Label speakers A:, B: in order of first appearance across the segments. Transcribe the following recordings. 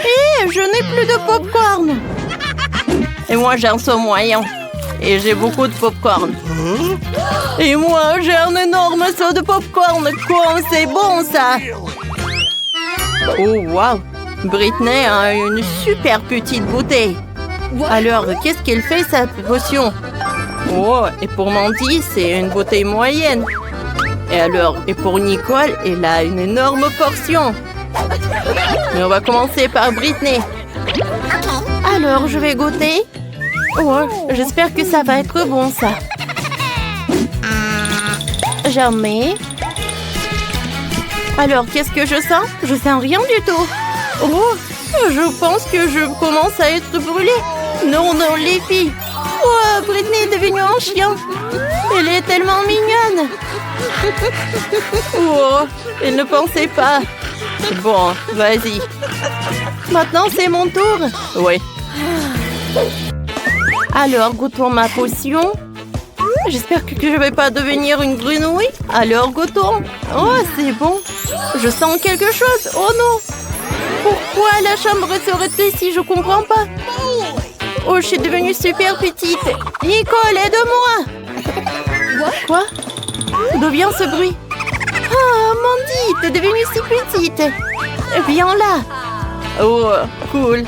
A: Hé, je n'ai plus de popcorn. Et moi, j'ai un seau moyen. Et j'ai beaucoup de popcorn. Et moi, j'ai un énorme seau de popcorn. Comme c'est bon, ça. Oh, wow. Britney a une super petite bouteille. Alors, qu'est-ce qu'elle fait, cette potion? Oh, et pour Mandy, c'est une bouteille moyenne. Et alors, et pour Nicole, elle a une énorme portion. Mais on va commencer par Britney. Alors, je vais goûter. Oh, j'espère que ça va être bon, ça. Jamais. Alors, qu'est-ce que je sens? Je sens rien du tout. Oh, je pense que je commence à être brûlée. Non, non, les filles. Oh, Britney est devenue un chien. Elle est tellement mignonne. Oh, elle ne pensait pas. Bon, vas-y. Maintenant, c'est mon tour. Oui. Alors, goûtons ma potion. J'espère que je ne vais pas devenir une grenouille. Alors, goûtons. Oh, c'est bon. Je sens quelque chose. Oh non. Pourquoi la chambre serait ici? Je comprends pas. Oh, je suis devenue super petite. Nicole, aide-moi. Quoi? D'où vient ce bruit? Oh, Mandy, t'es devenue si petite. Viens là. Oh, cool.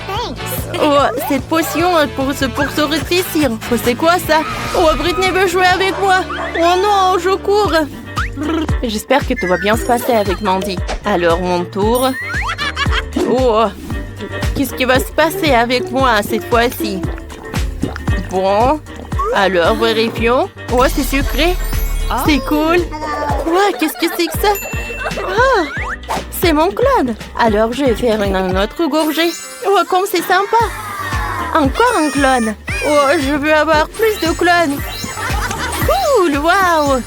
A: Oh, cette potion pour se rétrécir. Oh, c'est quoi ça? Oh, Britney veut jouer avec moi. Oh non, je cours. J'espère que tout va bien se passer avec Mandy. Alors, mon tour. Oh, qu'est-ce qui va se passer avec moi cette fois-ci? Bon, alors vérifions. Oh, c'est sucré. C'est cool. Ouais, qu'est-ce que c'est que ça? Ah, c'est mon clone. Alors, je vais faire une autre gorgée. Oh, comme c'est sympa. Encore un clone. Oh, je veux avoir plus de clones. Cool, waouh.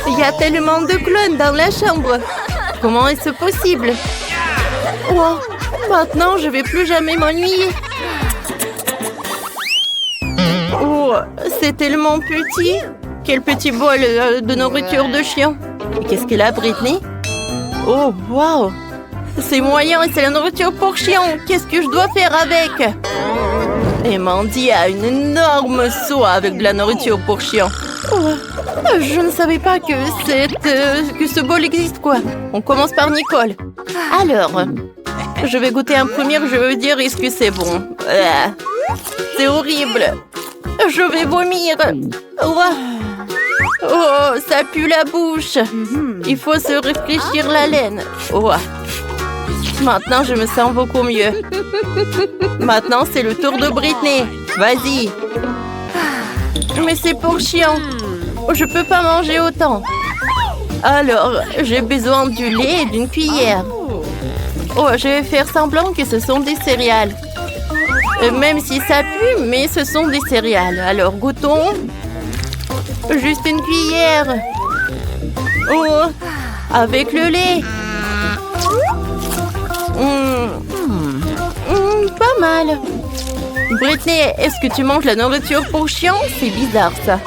A: Il y a tellement de clones dans la chambre. Comment est-ce possible? Oh, maintenant, je vais plus jamais m'ennuyer. Oh, c'est tellement petit. Quel petit bol de nourriture de chien. Et qu'est-ce qu'elle a, Britney? Oh, wow. C'est moyen et c'est la nourriture pour chien. Qu'est-ce que je dois faire avec? Et Mandy a une énorme seau avec de la nourriture pour chien. Oh, je ne savais pas que ce bol existe, quoi. On commence par Nicole. Alors, je vais goûter un premier, je veux dire, est-ce que c'est bon? C'est horrible. Je vais vomir. Oh, ça pue la bouche. Il faut se réfléchir la laine. Oh. Maintenant, je me sens beaucoup mieux. Maintenant, c'est le tour de Britney. Vas-y. Mais c'est pour chien. Je peux pas manger autant. Alors, j'ai besoin du lait et d'une cuillère. Oh, je vais faire semblant que ce sont des céréales. Même si ça pue, mais ce sont des céréales. Alors, goûtons. Juste une cuillère. Oh, avec le lait. Pas mal. Britney, est-ce que tu manges la nourriture pour chien? C'est bizarre, ça.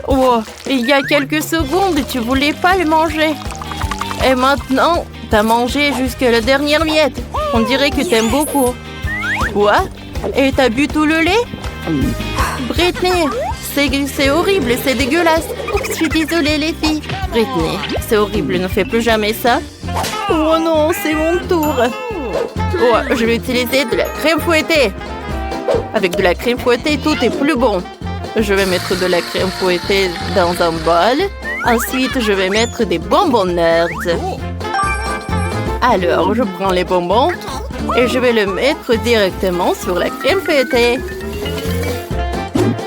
A: Oh, il y a quelques secondes, tu voulais pas le manger. Et maintenant, t'as mangé jusqu'à la dernière miette. On dirait que t'aimes beaucoup. Quoi? Et t'as bu tout le lait? Britney, c'est horrible, c'est dégueulasse. Oups, je suis désolée, les filles. Britney, c'est horrible, ne fais plus jamais ça. Oh non, c'est mon tour. Oh, je vais utiliser de la crème fouettée. Avec de la crème fouettée, tout est plus bon. Je vais mettre de la crème fouettée dans un bol. Ensuite, je vais mettre des bonbons nerds. Alors, je prends les bonbons et je vais le mettre directement sur la crème fouettée.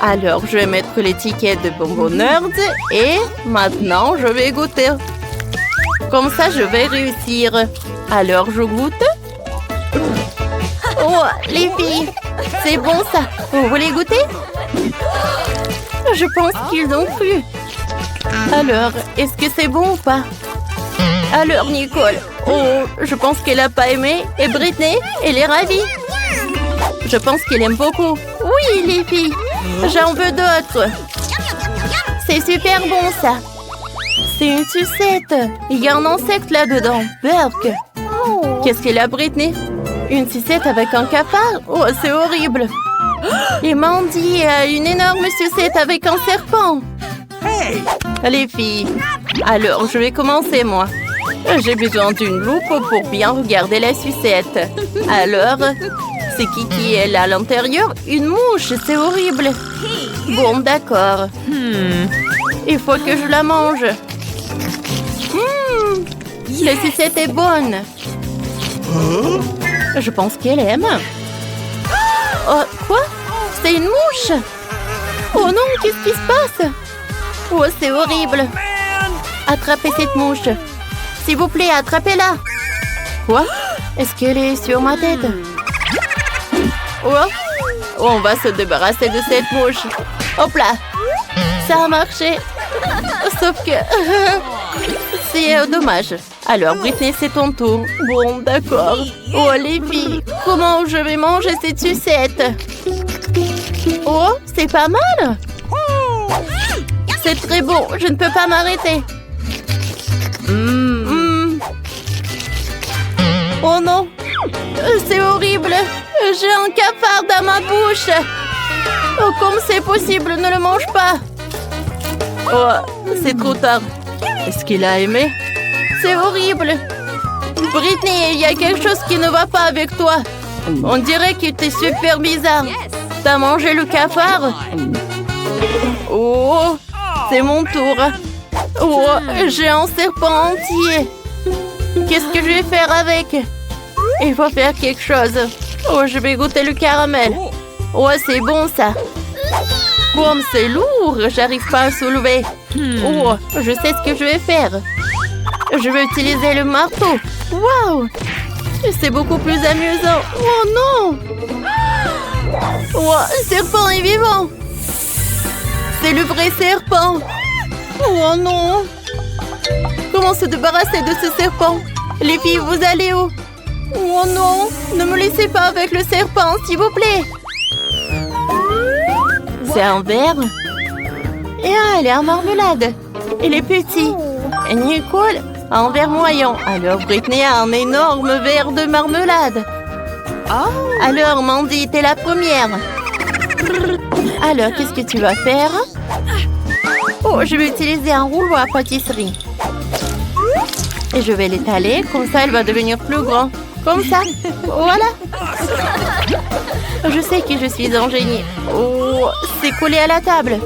A: Alors, je vais mettre l'étiquette de bonbons nerds et maintenant, je vais goûter. Comme ça, je vais réussir. Alors, je goûte. Oh, les filles, c'est bon ça. Vous voulez goûter? Je pense qu'ils ont cru. Alors, est-ce que c'est bon ou pas? Alors, Nicole, oh, je pense qu'elle n'a pas aimé. Et Britney, elle est ravie. Je pense qu'elle aime beaucoup. Oui, les filles, j'en veux d'autres. C'est super bon ça. C'est une sucette. Il y a un insecte là-dedans. Burk. Qu'est-ce qu'elle a, Britney? Une sucette avec un cafard? Oh, c'est horrible. Et Mandy a une énorme sucette avec un serpent.
B: Hey!
A: Les filles, alors je vais commencer moi. J'ai besoin d'une loupe pour bien regarder la sucette. Alors, c'est qui est là à l'intérieur? Une mouche, c'est horrible. Bon, d'accord. Il faut que je la mange. La sucette est bonne. Je pense qu'elle aime. Oh, quoi? C'est une mouche? Oh non, qu'est-ce qui se passe? Oh, c'est horrible. Attrapez cette mouche. S'il vous plaît, attrapez-la. Quoi? Est-ce qu'elle est sur ma tête? Oh, on va se débarrasser de cette mouche. Hop là. Ça a marché. Sauf que... c'est dommage. Alors, Britney, c'est ton tour. Bon, d'accord. Oh, les filles, comment je vais manger cette sucette? Oh, c'est pas mal. C'est très bon. Je ne peux pas m'arrêter. Oh non. C'est horrible. J'ai un cafard dans ma bouche. Oh, comme c'est possible, ne le mange pas. Oh, c'est trop tard. Est-ce qu'il a aimé? C'est horrible. Britney, il y a quelque chose qui ne va pas avec toi. On dirait que t'es super bizarre. T'as mangé le cafard? Oh, c'est mon tour. Oh, j'ai un serpent entier. Qu'est-ce que je vais faire avec? Il faut faire quelque chose. Oh, je vais goûter le caramel. Oh, c'est bon ça. Comme c'est lourd, j'arrive pas à soulever. Oh, je sais ce que je vais faire. Je vais utiliser le marteau. Waouh! C'est beaucoup plus amusant. Oh non! Oh, le serpent est vivant. C'est le vrai serpent. Oh non! Comment se débarrasser de ce serpent? Les filles, vous allez où? Oh non! Ne me laissez pas avec le serpent, s'il vous plaît. C'est un verre. Et elle est en marmelade. Il est petit. Et Nicole a un verre moyen. Alors Britney a un énorme verre de marmelade. Alors Mandy, t'es la première. Alors, qu'est-ce que tu vas faire? Oh, je vais utiliser un rouleau à pâtisserie. Et je vais l'étaler, comme ça elle va devenir plus grand. Comme ça. Voilà. Je sais que je suis un génie. Oh, c'est collé à la table.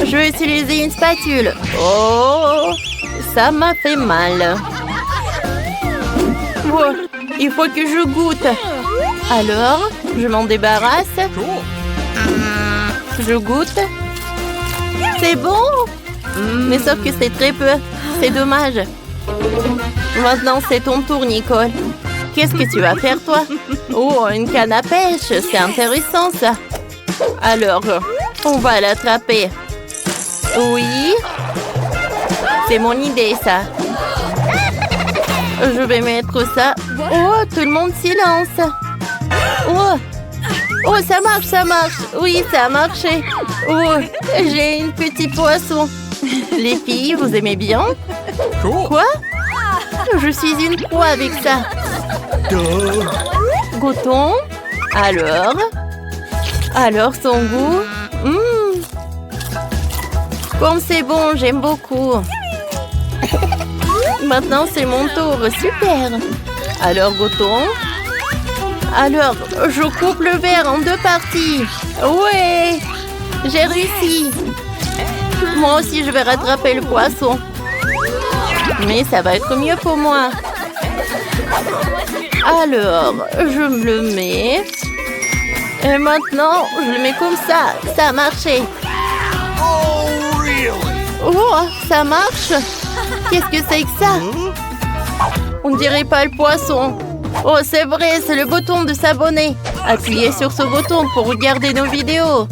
A: Je vais utiliser une spatule. Oh, ça m'a fait mal. Oh, il faut que je goûte. Alors, je m'en débarrasse. Je goûte. C'est bon. Mais sauf que c'est très peu. C'est dommage. Maintenant, c'est ton tour, Nicole. Qu'est-ce que tu vas faire, toi? Oh, une canne à pêche. C'est intéressant, ça. Alors, on va l'attraper. Oui. C'est mon idée, ça. Je vais mettre ça. Oh, tout le monde silence. Oh. Oh, ça marche, ça marche. Oui, ça a marché. Oh, j'ai une petite poisson. Les filles, vous aimez bien? Quoi? Je suis une proie avec ça. Goûtons. Alors, son goût. Comme c'est bon, j'aime beaucoup. Maintenant, c'est mon tour. Super. Alors, goûtons. Alors, je coupe le verre en 2 parties. Ouais, j'ai réussi. Moi aussi, je vais rattraper le poisson. Mais ça va être mieux pour moi. Alors, je me le mets. Et maintenant, je le mets comme ça. Ça a marché. Oh, ça marche. Qu'est-ce que c'est que ça? On dirait pas le poisson. Oh, c'est vrai, c'est le bouton de s'abonner. Appuyez sur ce bouton pour regarder nos vidéos.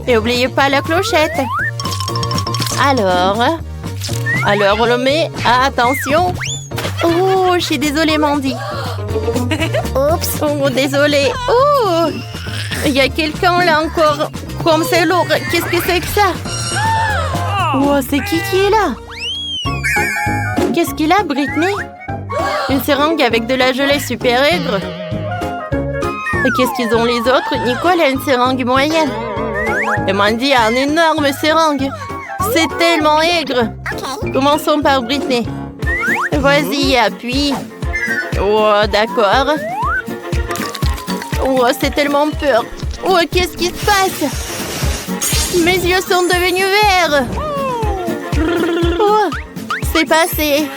A: Et n'oubliez pas la clochette. Alors, on le met. Ah, attention. Oh, je suis désolée, Mandy. Oups, oh, désolée. Oh, il y a quelqu'un là encore. Comme c'est lourd. Qu'est-ce que c'est que ça? Oh, c'est qui est là? Qu'est-ce qu'il a, Britney? Une seringue avec de la gelée super aigre. Et qu'est-ce qu'ils ont les autres? Nicole a une seringue moyenne. Et Mandy a une énorme seringue. C'est tellement aigre. Commençons par Britney. Vas-y, appuie. Oh, d'accord. Oh, c'est tellement peur. Oh, qu'est-ce qui se passe? Mes yeux sont devenus verts. Oh, c'est passé.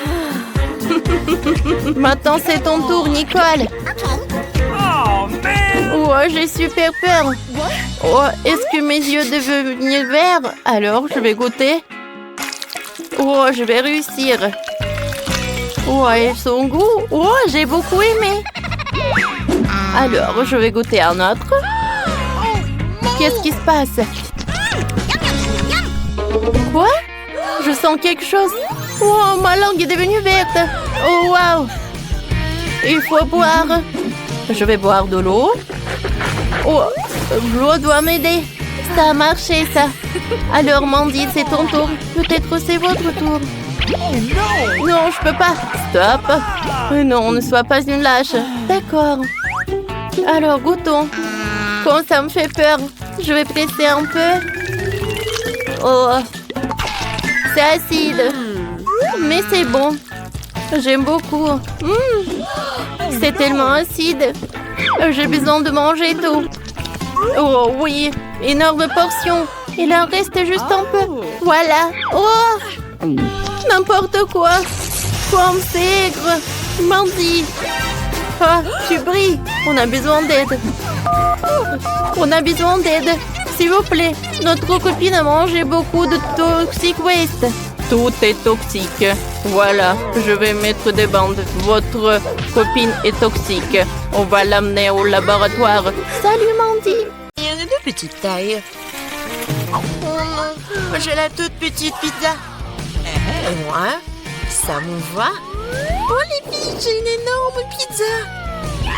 A: Maintenant, c'est ton tour, Nicole. Oh, j'ai super peur. Oh, est-ce que mes yeux deviennent verts? Alors, je vais goûter. Oh, je vais réussir. Oh, et son goût. Oh, j'ai beaucoup aimé. Alors, je vais goûter un autre. Qu'est-ce qui se passe? Quoi? Je sens quelque chose. Oh, ma langue est devenue verte. Oh, waouh. Il faut boire. Je vais boire de l'eau. Oh, l'eau doit m'aider. Ça a marché, ça. Alors, Mandy, c'est ton tour. Peut-être c'est votre tour. Non, je peux pas. Stop. Non, ne sois pas une lâche. D'accord. Alors, goûtons. Comme ça me fait peur. Je vais presser un peu. Oh, c'est acide. Mais c'est bon. J'aime beaucoup. C'est tellement acide. J'ai besoin de manger tout. Oh oui, énorme portion. Il en reste juste un peu. Voilà. Oh, n'importe quoi. Comme c'est aigre. Mandy. Ah, tu brilles. On a besoin d'aide. On a besoin d'aide. S'il vous plaît. Notre copine a mangé beaucoup de toxic waste. Tout est toxique. Voilà, je vais mettre des bandes. Votre copine est toxique. On va l'amener au laboratoire. Salut, Mandy.
B: Il y en a de petite taille. Oh non, j'ai la toute petite pizza. Et moi, ça me va. Oh les filles, j'ai une énorme pizza.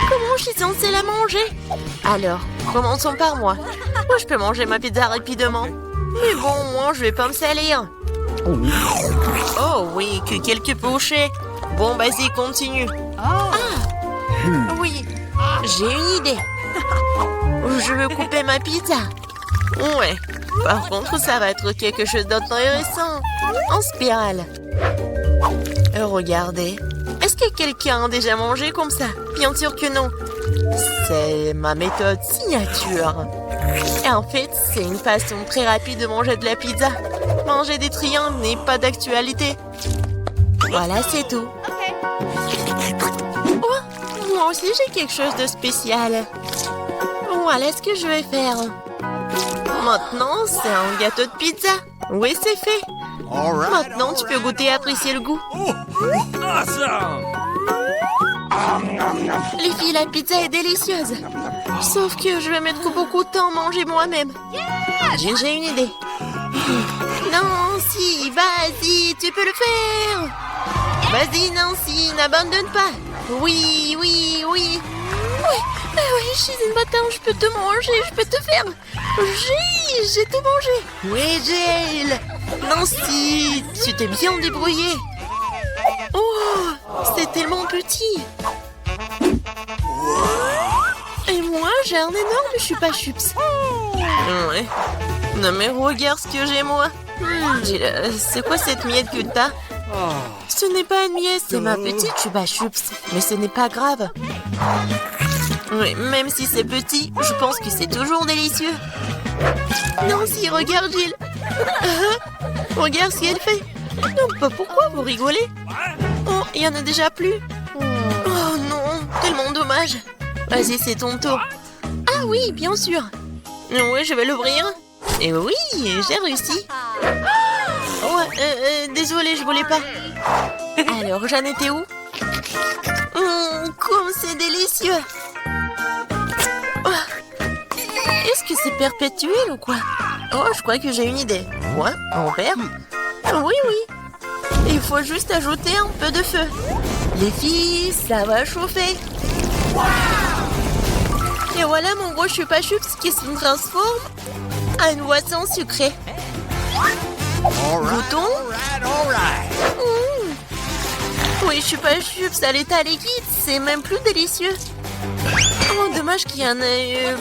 B: Comment je suis censée la manger? Alors, commençons par moi. Moi, je peux manger ma pizza rapidement. Mais bon, moi, je vais pas me salir. Oh oui, que quelques pochets. Bon, vas-y, continue. Ah, oui, j'ai une idée. Je veux couper ma pizza. Ouais, par contre, ça va être quelque chose d'intéressant. En spirale. Regardez. Est-ce que quelqu'un a déjà mangé comme ça? Bien sûr que non. C'est ma méthode signature. Et en fait, c'est une façon très rapide de manger de la pizza. Manger des triangles n'est pas d'actualité. Voilà, c'est tout. Oh, moi aussi, j'ai quelque chose de spécial. Voilà ce que je vais faire. Maintenant, c'est un gâteau de pizza. Oui, c'est fait. Maintenant, tu peux goûter et apprécier le goût. Les filles, la pizza est délicieuse. Sauf que je vais mettre beaucoup de temps à manger moi-même. J'ai une idée. Nancy, vas-y, tu peux le faire. Vas-y, Nancy, n'abandonne pas. Oui, oui, oui. Oui, je suis une bâtarde, je peux te manger, je peux te faire. J'ai tout mangé. Oui, Jill. Nancy, tu t'es bien débrouillée. Oh, c'est tellement petit. Et moi, j'ai un énorme chupa-chups. Ouais. Non mais regarde ce que j'ai moi. Jill, c'est quoi cette miette que t'as? Ce n'est pas une miette, c'est ma petite chupa-chups. Mais ce n'est pas grave. Oui, même si c'est petit, je pense que c'est toujours délicieux. Nancy, regarde Jill. Regarde ce qu'elle fait. Non, pas pourquoi vous rigolez? Oh, il y en a déjà plus. Oh non, tellement dommage. Vas-y, c'est ton tour. Ah oui, bien sûr. Oui, je vais l'ouvrir. Et oui, j'ai réussi. Oh, désolée, je voulais pas. Alors, j'en étais où? Comme c'est délicieux. Oh. Est-ce que c'est perpétuel ou quoi? Oh, je crois que j'ai une idée. Quoi? En verre? Oui, oui. Il faut juste ajouter un peu de feu. Les filles, ça va chauffer. Et voilà mon gros chupa-chups qui se transforme en une boisson sucrée. Goûtons. Oui, je suis pas chup, ça l'état liquide, c'est même plus délicieux. Oh, dommage qu'il y en ait...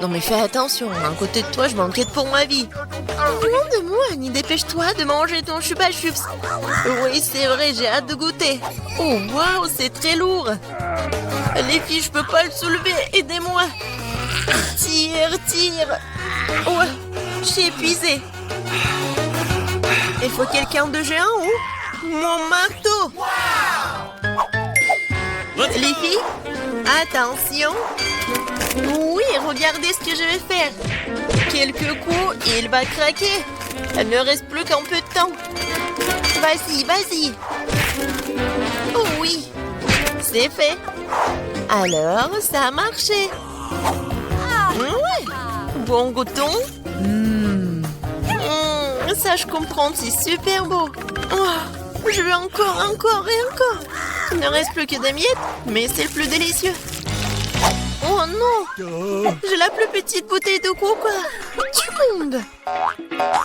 B: Non mais fais attention, à côté de toi, je m'inquiète pour ma vie. Loin de moi, Annie, dépêche-toi de manger ton chupa chups. Oui, c'est vrai, j'ai hâte de goûter. Oh, waouh, c'est très lourd. Les filles, je peux pas le soulever, aidez-moi. Tire, tire. Oh, je suis épuisée. Il faut quelqu'un de géant ou mon marteau. Les filles, attention. Oui, regardez ce que je vais faire. Quelques coups et il va craquer. Il ne reste plus qu'un peu de temps. Vas-y, vas-y. Oh oui, c'est fait. Alors, ça a marché. Ouais. Bon goûton. Ça, je comprends, c'est super beau. Oh, je veux encore, encore et encore. Il ne reste plus que des miettes, mais c'est le plus délicieux. Oh non! J'ai la plus petite bouteille de coca du monde.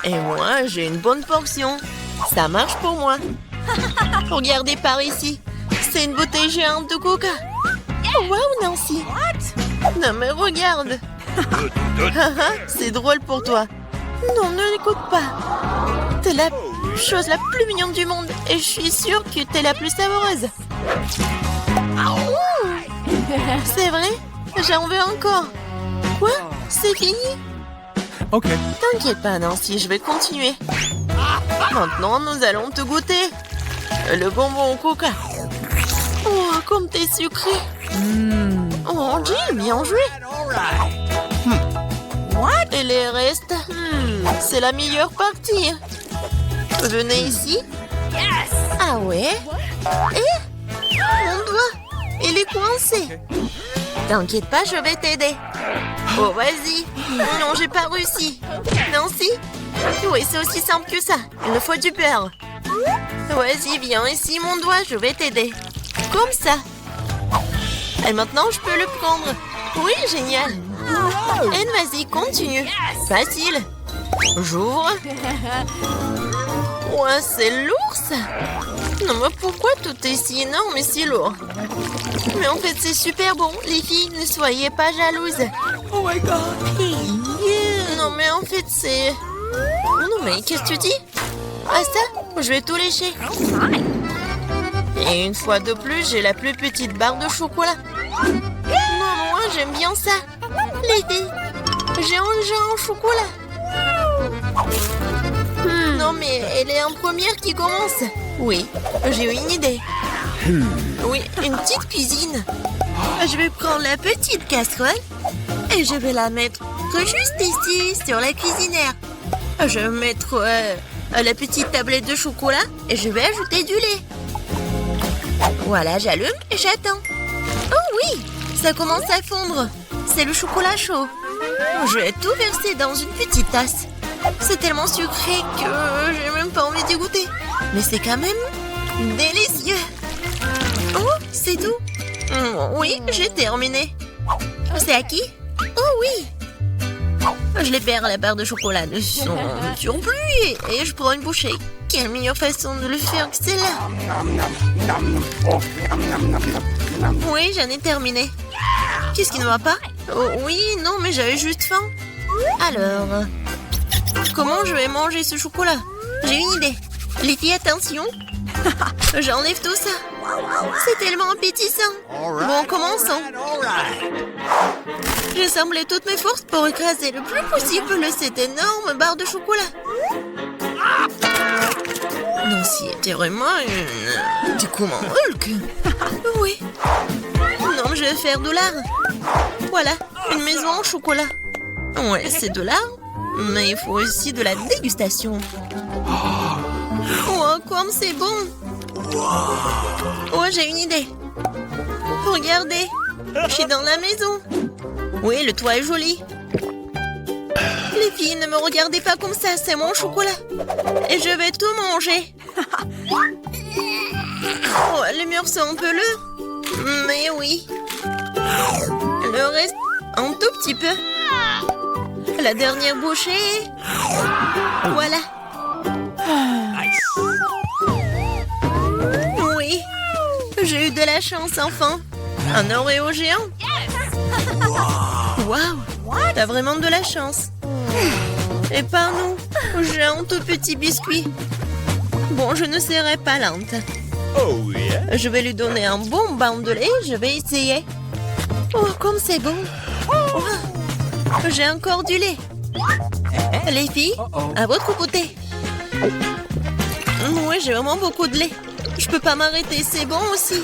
B: Et moi, j'ai une bonne portion. Ça marche pour moi. Regardez par ici. C'est une bouteille géante de coca. Oh, wow, Nancy. Non, mais regarde. C'est drôle pour toi. Non, ne l'écoute pas. T'es la chose la plus mignonne du monde et je suis sûre que t'es la plus savoureuse. C'est vrai? J'en veux encore. Quoi? C'est fini?
C: Ok.
B: T'inquiète pas, Nancy, je vais continuer. Maintenant, nous allons te goûter. Le bonbon au coca. Oh, comme t'es sucré. Oh, Jill, bien joué. Et les restes? C'est la meilleure partie. Venez ici. Ah ouais? Et? Mon doigt, il est coincé. T'inquiète pas, je vais t'aider. Oh, vas-y. Non, j'ai pas réussi. Nancy? Oui, c'est aussi simple que ça. Il me faut du beurre. Vas-y, viens ici, mon doigt, je vais t'aider. Comme ça. Et maintenant, je peux le prendre. Oui, génial. Et vas-y, continue. Facile. J'ouvre. Ouais, c'est lourd, ça. Non, mais pourquoi tout est si énorme et si lourd? Mais en fait, c'est super bon. Les filles, ne soyez pas jalouses.
C: Oh my god.
B: Non, mais en fait, c'est... Non, mais qu'est-ce que tu dis? Ah, ça? Je vais tout lécher. Et une fois de plus, j'ai la plus petite barre de chocolat. Non, moi, j'aime bien ça. Les filles, j'ai un chocolat. Non, mais elle est en première qui commence. Oui, j'ai une idée. Oui, une petite cuisine. Je vais prendre la petite casserole et je vais la mettre juste ici, sur la cuisinière. Je vais mettre la petite tablette de chocolat et je vais ajouter du lait. Voilà, j'allume et j'attends. Oh oui, ça commence à fondre. C'est le chocolat chaud. Je vais tout verser dans une petite tasse. C'est tellement sucré que j'ai même pas envie d'y goûter. Mais c'est quand même délicieux. Oh, c'est tout. Oui, j'ai terminé. C'est à qui? Oh oui. Je libère la barre de chocolat de son surplus et je prends une bouchée. Quelle meilleure façon de le faire que celle-là? Oui, j'en ai terminé. Qu'est-ce qui ne va pas? Oh, oui, non, mais j'avais juste faim. Alors, comment je vais manger ce chocolat? J'ai une idée. Les filles, attention. J'enlève tout ça. C'est tellement appétissant. Bon, commençons. J'ai semblé toutes mes forces pour écraser le plus possible cette énorme barre de chocolat. Non, si était vraiment une... Du coup, mon Hulk. Oui. Non, je vais faire de l'art. Voilà, une maison en chocolat. Ouais, c'est de l'art, mais il faut aussi de la dégustation. Oh, comme c'est bon. Oh, j'ai une idée. Regardez, je suis dans la maison. Oui, le toit est joli. Les filles, ne me regardez pas comme ça, c'est mon chocolat. Et je vais tout manger. Oh, les murs sont un peu lourds. Mais oui. Le reste, un tout petit peu. La dernière bouchée. Voilà. de la chance, enfant. Un Oreo géant. Waouh, t'as vraiment de la chance. Et pas nous, j'ai un tout petit biscuit. Bon, je ne serai pas lente. Je vais lui donner un bon bain de lait, je vais essayer. Oh, comme c'est bon. Oh, j'ai encore du lait. Les filles, à votre côté. Oui, j'ai vraiment beaucoup de lait. Je peux pas m'arrêter, c'est bon aussi.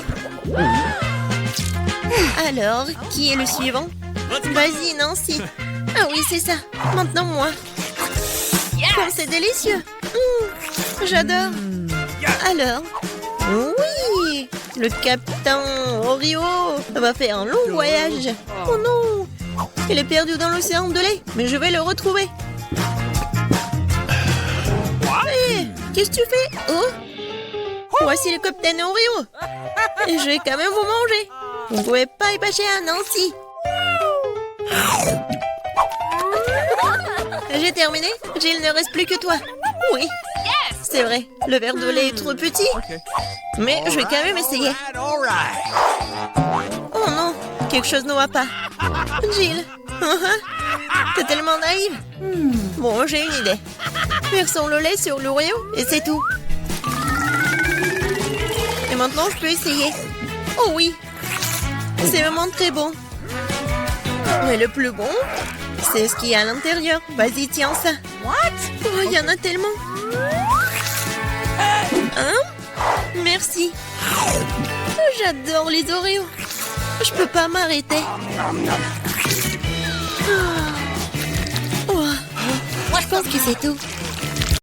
B: Alors, qui est le suivant? Vas-y, Nancy. Ah oui, c'est ça. Maintenant, moi. Comme c'est délicieux. J'adore. Alors, oui, le capitaine Oreo va faire un long voyage. Oh non, il est perdu dans l'océan de lait, mais je vais le retrouver. Hé, qu'est-ce que tu fais? Oh, voici le capitaine Oreo. Et je vais quand même vous manger. Vous ne pouvez pas y passer à Nancy. J'ai terminé. Jill, ne reste plus que toi. Oui. C'est vrai, le verre de lait est trop petit. Mais je vais quand même essayer. Oh non, quelque chose ne va pas. Jill, t'es tellement naïve. Bon, j'ai une idée. Versons le lait sur l'Oreo et c'est tout. Et maintenant, je peux essayer. Oh oui, c'est vraiment très bon. Mais le plus bon, c'est ce qu'il y a à l'intérieur. Vas-y, tiens ça. Oh, il y en a tellement. Hein? Merci. J'adore les Oreos. Je peux pas m'arrêter. Oh. Je pense que c'est tout.